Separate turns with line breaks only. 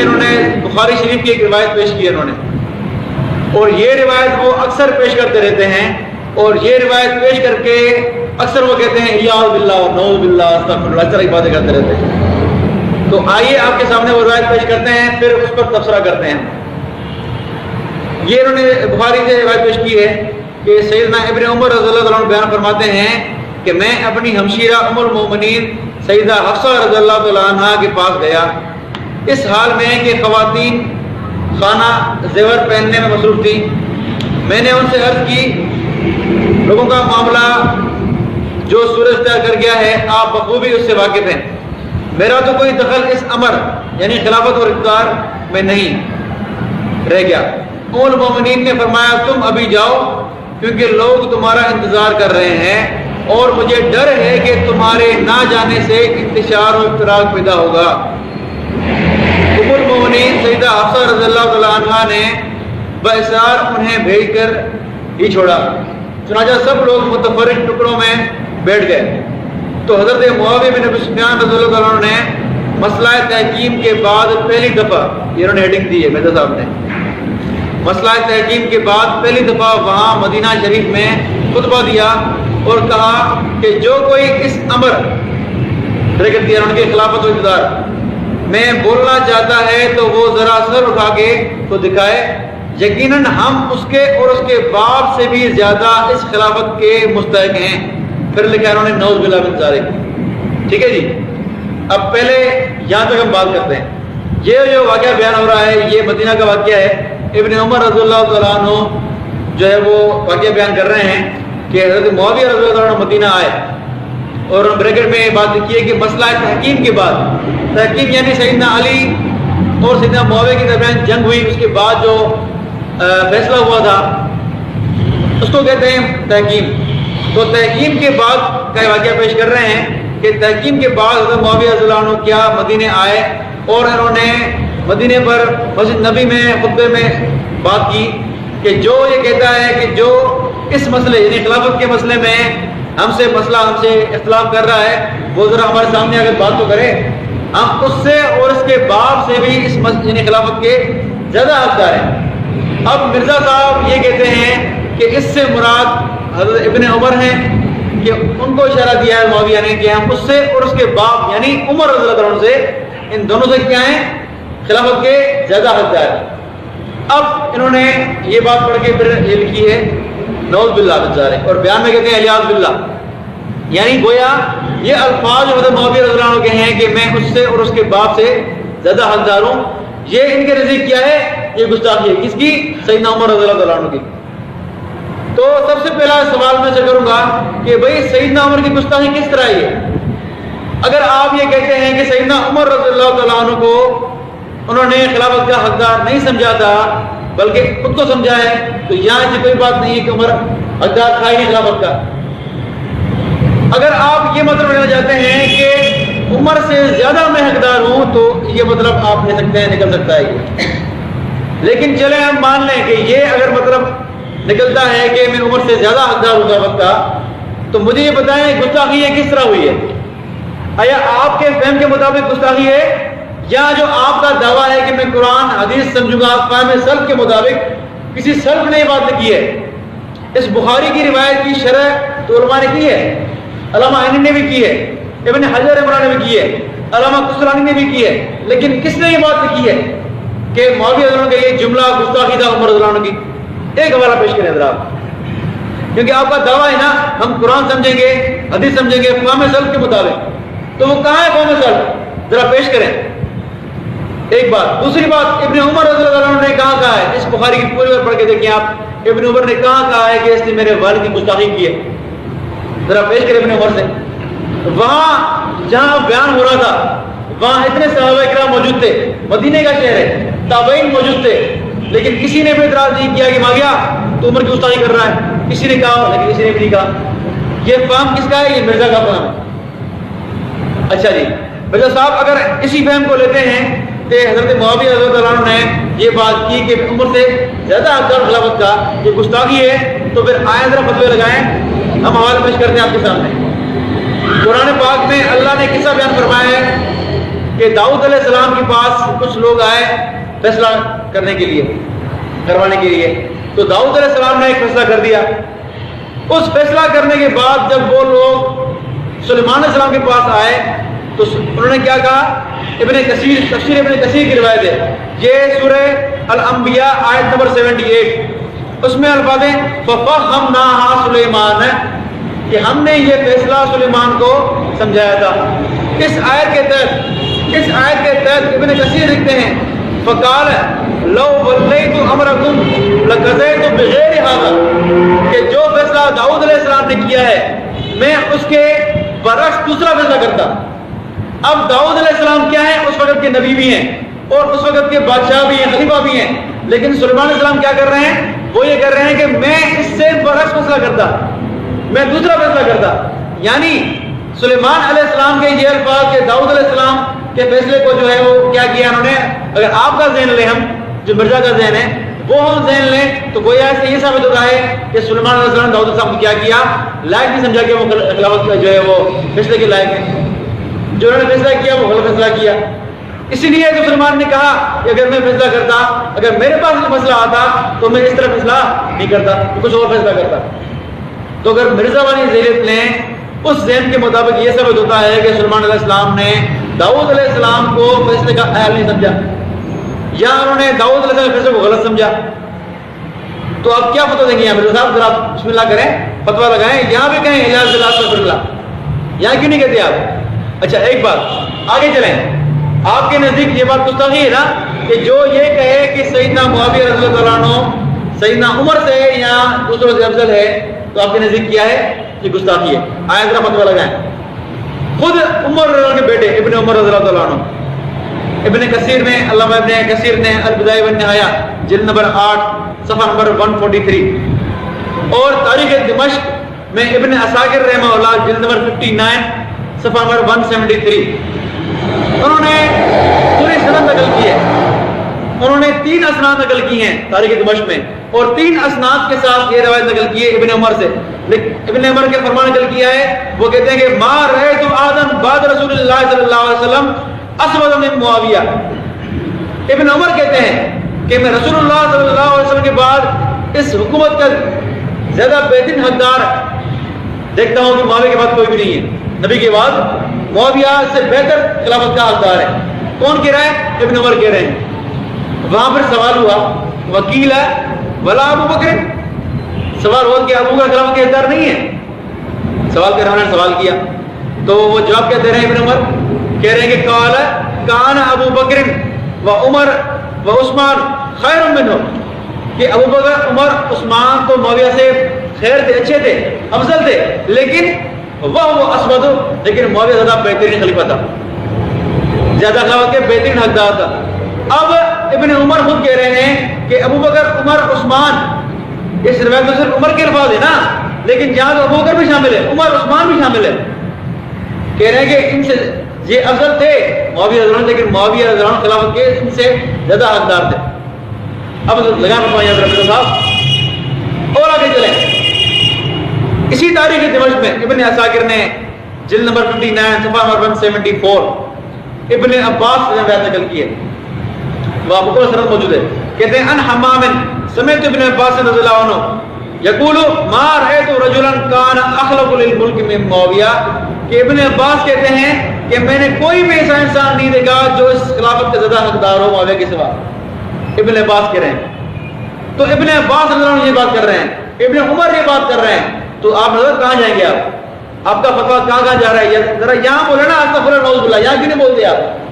انہوں نے بخاری شریف کی ایک روایت پیش کی انہوں نے، اور یہ روایت وہ اکثر پیش کرتے رہتے ہیں، اور یہ روایت پیش کر کے اکثر وہ کہتے ہیں اعوذ باللہ نعوذ باللہ استغفر اللہ، اس طرح کی باتیں کرتے رہتے ہیں۔ تو آئیے آپ کے سامنے وہ روایت پیش کرتے ہیں، پھر اس پر تبصرہ کرتے ہیں۔ یہ انہوں نے بخاری سے روایت پیش کی ہے کہ سیدنا ابن عمر رضی اللہ عنہ بیان فرماتے ہیں کہ میں اپنی ہمشیرہ ام المومنین سیدہ حفصہ رضی اللہ تعالیٰ عنہ کے پاس گیا، اس حال میں کہ خواتین خانہ زیور پہننے میں مصروف تھی۔ میں نے ان سے عرض کی لوگوں کا معاملہ جو سورج طے کر گیا ہے آپ بخوبی اس سے واقف ہیں، میرا تو کوئی دخل اس امر یعنی خلافت اور اقتدار میں نہیں رہ گیا۔ ام المومنین نے فرمایا تم ابھی جاؤ کیونکہ لوگ تمہارا انتظار کر رہے ہیں، اور مجھے ڈر ہے کہ تمہارے نہ جانے سے انتشار و افتراق پیدا ہوگا۔ ام المومنین سیدہ حفصہ رضی اللہ تعالیٰ عنہ نے بااصرار انہیں بھیج کر ہی چھوڑا، چنانچہ سب لوگ متفرق ٹکڑوں میں بیٹھ گئے۔ تو حضرت معاویہ بن ابی سفیان رضی اللہ عنہ نے مسئلہ تحکیم کے بعد پہلی دفعہ، یہ انہوں نے ہیڈنگ دی ہے مرزا صاحب نے، مسئلہ تحکیم کے بعد پہلی دفعہ وہاں مدینہ شریف میں خطبہ دیا اور کہا کہ جو کوئی اس امر بریکٹ دیا ان کے خلافت و اقتدار میں بولنا چاہتا ہے تو وہ ذرا سر اٹھا کے تو دکھائے، یقیناً ہم اس کے اور اس کے باپ سے بھی زیادہ اس خلافت کے مستحق ہیں۔ پھر لکھا انہوں نے نعوذ باللہ من ذالک۔ ٹھیک ہے جی، اب پہلے یہاں تک ہم بات کرتے ہیں۔ یہ جو واقعہ بیان ہو رہا ہے یہ مدینہ کا واقعہ ہے۔ ابن عمر رضی اللہ تعالیٰ عنہ جو ہے وہ واقعہ بیان کر رہے ہیں کہ حضرت معاویہ رضی اللہ عنہ مدینہ آئے، اور بریکٹ میں بات لکھی ہے کہ مسئلہ تحکیم کے بعد، تحکیم یعنی سیدنا علی اور سیدنا معاویہ کے درمیان جنگ ہوئی، اس کے بعد جو فیصلہ ہوا تھا اس کو کہتے ہیں تحکیم۔ تو تحکیم کے بعد کا واقعہ پیش کر رہے ہیں کہ تحکیم کے بعد حضرت معاویہ رضی اللہ عنہ کیا مدینے آئے، اور انہوں نے مدینے پر مسجد نبی میں خطبے میں بات کی کہ جو یہ کہتا ہے کہ جو اس مسئلے یعنی خلافت کے مسئلے میں ہم سے اختلاف کر رہا ہے وہ ذرا ہمارے سامنے اگر بات تو کرے، ہم اس سے اور اس کے باپ سے بھی اس یعنی خلافت کے زیادہ حقدار ہیں۔ اب مرزا صاحب یہ کہتے ہیں کہ اس سے مراد حضرت ابن عمر ہیں کہ ان کو اشارہ دیا ہے معاویہ نے کہ ہم اس سے اور اس کے باپ یعنی عمر رضی اللہ عنہ سے، ان دونوں سے کیا ہیں، خلافت کے زیادہ حقدار ہیں۔ اب انہوں نے یہ بات پڑھ کے پھر یہ لکھی ہے نعوذ باللہ من ذالک، اور بیان میں کہتے ہیں الیاذ باللہ، یعنی گویا یہ الفاظ حضرت معاویہ رضی اللہ عنہ کے ہیں کہ میں اس سے اور اس کے باپ سے زیادہ حقدار ہوں، یہ ان کے نزدیک کیا ہے، یہ گستاخی ہے، کس کی، سیدنا عمر رضی اللہ عنہ کی۔ تو سب سے پہلا سوال میں سے کروں گا کہ بھئی سیدنا عمر کی گستاخی کس طرح ہے؟ اگر آپ یہ کہتے ہیں کہ سیدنا عمر رضی اللہ تعالیٰ عنہ کو انہوں نے خلافت کا حقدار نہیں سمجھا تھا بلکہ خود کو سمجھا ہے، تو یہاں ایسی کوئی بات نہیں ہے کہ عمر حقدار تھا ہی نہیں خلافت کا۔ اگر آپ یہ مطلب لینا چاہتے ہیں کہ عمر سے زیادہ میں حقدار ہوں تو یہ مطلب آپ لے سکتے ہیں، نکل سکتا ہے یہ، لیکن چلیں ہم مان لیں کہ یہ اگر مطلب نکلتا ہے کہ میں عمر سے زیادہ حقدار ہوں خلافت کا، تو مجھے یہ بتائیں گستاخی یہ کس طرح ہوئی ہے؟ آیا آپ کے فہم کے مطابق گستاخی ہے، یا جو آپ کا دعویٰ ہے کہ میں قرآن حدیث سمجھوں گا فہم سلف کے مطابق، کسی سلف نے یہ بات لکھی ہے؟ اس بخاری کی روایت کی شرح تو علماء نے کی ہے، علامہ عینی نے بھی کی ہے، ابن حجر عمران نے بھی کی ہے، علامہ قسطلانی نے بھی کی ہے، لیکن کس نے یہ بات لکھی ہے کہ معاویہ رضی اللہ عنہ کا یہ جملہ گستاخی تھا عمر رضی اللہ عنہ کی؟ ایک حوالہ پیش کریں ذرا، کیونکہ آپ کا دعویٰ ہے نا ہم قرآن سمجھیں گے حدیث سمجھیں گے فہم سلف کے مطابق، تو وہ کہاں ہے فہم سلف؟ ذرا پیش کریں ایک بات۔ دوسری بات، ابن عمر رضی اللہ عنہ نے کہا ہے، اس بخاری کی پوری بات پڑھ کے دیکھیں آپ، ابن عمر نے کہا ہے کہ اس نے میرے والد کی گستاخی کی ہے، ذرا پیش کریں ابن عمر سے۔ وہاں جہاں بیان ہو رہا تھا وہاں اتنے صحابہ کرام موجود تھے، مدینے کا شہر ہے، تابعین موجود تھے، لیکن کسی نے بھی اعتراض نہیں کیا کہ ماگیا تو عمر کی گستاخی کر رہا ہے، کسی نے کہا لیکن کسی نے بھی نہیں کہا۔ یہ فہم کس کا ہے؟ یہ مرزا کا فہم ہے۔ اچھا جی، مرزا صاحب اگر اسی فہم کو لیتے ہیں کہ حضرت معاویہ رضی اللہ عنہ نے یہ بات کی کہ عمر سے زیادہ حقدار خلافت کا یہ گستاخی ہے، تو پھر آئیں ذرا فتوے لگائیں، ہم حوالہ پیش کرتے ہیں آپ کے سامنے۔ قرآن پاک میں اللہ نے قصہ بیان فرمایا ہے کہ داؤد علیہ السلام کے پاس کچھ لوگ آئے فیصلہ کرنے کے لیے، کروانے کے لیے، تو داؤد علیہ السلام نے ایک فیصلہ کر دیا۔ اس فیصلہ کرنے کے بعد جب وہ لوگ سلیمان علیہ السلام کے پاس آئے تو انہوں نے کیا کہا؟ ابن کثیر، تفسیر ابن کثیر کی روایت ہے، یہ سورہ الانبیاء آیت نمبر 78، اس میں الفاظ ہیں فَفَهَّمْنَاهَا سُلَيْمَانَ، کہ ہم نے یہ فیصلہ سلیمان کو سمجھایا تھا۔ اس آیت کے تحت ابن کثیر لکھتے ہیں فَقَالَ لَوْ وَلَّيْتُ أَمْرَكُمْ لَقَضَيْتُ بِغَيْرِ هَذَا، کہ جو فیصلہ داؤد علیہ السلام نے کیا ہے میں اس کے برعکس دوسرا فیصلہ کرتا۔ اب داؤد علیہ السلام کیا ہیں؟ اس وقت کے نبی بھی ہیں اور اس وقت کے بادشاہ بھی ہیں، خلیفہ بھی ہیں، لیکن سلیمان علیہ السلام کیا کر رہے ہیں؟ وہ یہ کر رہے ہیں کہ میں اس سے برعکس فیصلہ کرتا، میں دوسرا فیصلہ کرتا۔ یعنی سلیمان علیہ السلام کے یہ الفاظ کہ داؤد علیہ السلام کے فیصلے کو جو ہے وہ کیا کیا انہوں نے، اگر آپ کا ذہن لیں، ہم جو مرزا کا ذہن ہے وہ ہم ذہن لیں تو گویا سے یہ ثابت ہوتا ہے کہ سلیمان علیہ السلام داؤد علیہ السلام کو کیا لائق نہیں سمجھا کہ وہ خلافت جو ہے وہ فیصلے کے لائق ہے، جو انہوں نے فیصلہ کیا وہ غلط فیصلہ کیا۔ اسی لیے جو سلیمان نے کہا کہ اگر میں فیصلہ کرتا، اگر میرے پاس کوئی مسئلہ آتا تو میں اس طرح فیصلہ نہیں کرتا، کچھ اور فیصلہ کرتا۔ تو اگر مرزا والی ذہنیت لیں، اس ذہن کے مطابق یہ ثابت ہوتا ہے کہ سلیمان علیہ السلام نے داؤد علیہ السلام کو فیصلے کا اہل نہیں سمجھا، یا انہوں نے داؤد علیہ السلام کے فیصلے کو غلط سمجھا۔ تو آپ کیا فتویٰ دیں گے مرزا صاحب؟ ذرا بسم اللہ کریں، فتویٰ لگائیں، یہاں بھی کہیں اعجاز اللہ استغفر اللہ، یہاں کیوں نہیں کہتے آپ؟ اچھا ایک بات آگے چلیں، آپ کے نزدیک یہ بات گستاخی ہے نا کہ جو یہ کہے کہ سیدنا معاویہ رضی اللہ عنہ سیدنا عمر سے یا دوسروں سے افضل ہے، تو آپ کے نزدیک کیا ہے؟ یہ گستاخی ہے۔ آئے ذرا فتویٰ لگائیں۔ خود عمر رضی اللہ عنہ کے بیٹے ابن عمر رضی اللہ عنہ، ابن کثیر نے، علامہ ابن کثیر نے البدایہ والنہایہ جلد نمبر 8 صفحہ نمبر 143 اور تاریخ دمشق میں ابن عساکر رحمہ اللہ جلد نمبر 59 صفحہ نمبر 173 انہوں نے پوری سند نقل کی ہے۔ انہوں نے 3 اسناد نقل کی ہیں تاریخ دمشق میں، اور 3 اسناد کے ساتھ یہ روایت نقل کی ہے ابن عمر سے۔ ابن عمر کے فرمان نقل کیا ہے، وہ کہتے ہیں کہ ما رأیت آدم بعد رسول اللہ صلی اللہ علیہ وسلم اسود من معاویہ۔ ابن عمر کہتے ہیں کہ میں رسول اللہ صلی اللہ علیہ وسلم کے بعد اس حکومت کا زیادہ بہترین حقدار دیکھتا ہوں کہ معاویہ کے بعد کوئی بھی نہیں ہے، نبی کے بعد معاویہ سے بہتر خلافت کا حقدار ہے۔ کون کہہ رہا ہے؟ ابن عمر کہہ رہے ہیں۔ وہاں پر سوال ہوا وکیل ہے ولا ابو بکر، سوال ہوا کہ ابو بکر خلافت کے حقدار نہیں ہے، سوال کر رہا ہے، سوال کیا تو وہ جواب کیا دے رہے ہیں ابن عمر؟ کہہ رہے ہیں کہ قال کان ابو بکر و عمر و عثمان خیر منہ، کہ ابو بکر عمر عثمان تو معاویہ سے خیر تھے، اچھے تھے، افضل تھے، لیکن وہ اسود، لیکن معاویہ زیادہ بہترین خلیفہ تھا، زیادہ خلافت کے بہترین حقدار تھا۔ اب ابن عمر خود کہہ رہے ہیں کہ ابو بکر عمر عثمان، اس روایت میں صرف عمر کے الفاظ ہے نا، لیکن جہاں تو ابو بکر بھی شامل ہے، عمر عثمان بھی شامل ہے، کہہ رہے ہیں کہ ان سے یہ افضل تھے معاویہ رضی اللہ عنہ، لیکن معاویہ رضی اللہ عنہ خلافت کے ان سے زیادہ حقدار تھے۔ اب لگا فرمائیں حضرت صاحب، اور آگے چلیں۔ اسی تاریخ دمشق میں ابن عساکر نے جلد نمبر 59 صفحہ نمبر 174 ابن عباس نے روایت نقل کی ہے، وہاں مقبول سند موجود ہے، کہتے ہیں ان حمام سمعت ابن عباس رضی اللہ عنہ یقول ما رأیت رجلا کان اخلق للملک من معاویہ، کہ ابن عباس کہتے ہیں کہ میں نے کوئی بھی ایسا انسان نہیں دیکھا جو اس خلافت کا زیادہ حقدار ہو معاویہ کے سوا۔ ابن عباس کہہ رہے ہیں، تو ابن عباس رضی اللہ عنہ یہ بات کر رہے ہیں، ابن عمر یہ بات کر رہے ہیں، تو آپ نظر کہاں جائیں گے؟ آپ کا فتویٰ کہاں جا رہا ہے؟ ذرا یہاں بولے نا استغفر اللہ نعوذ باللہ، یہاں کیوں نہیں بولتے آپ؟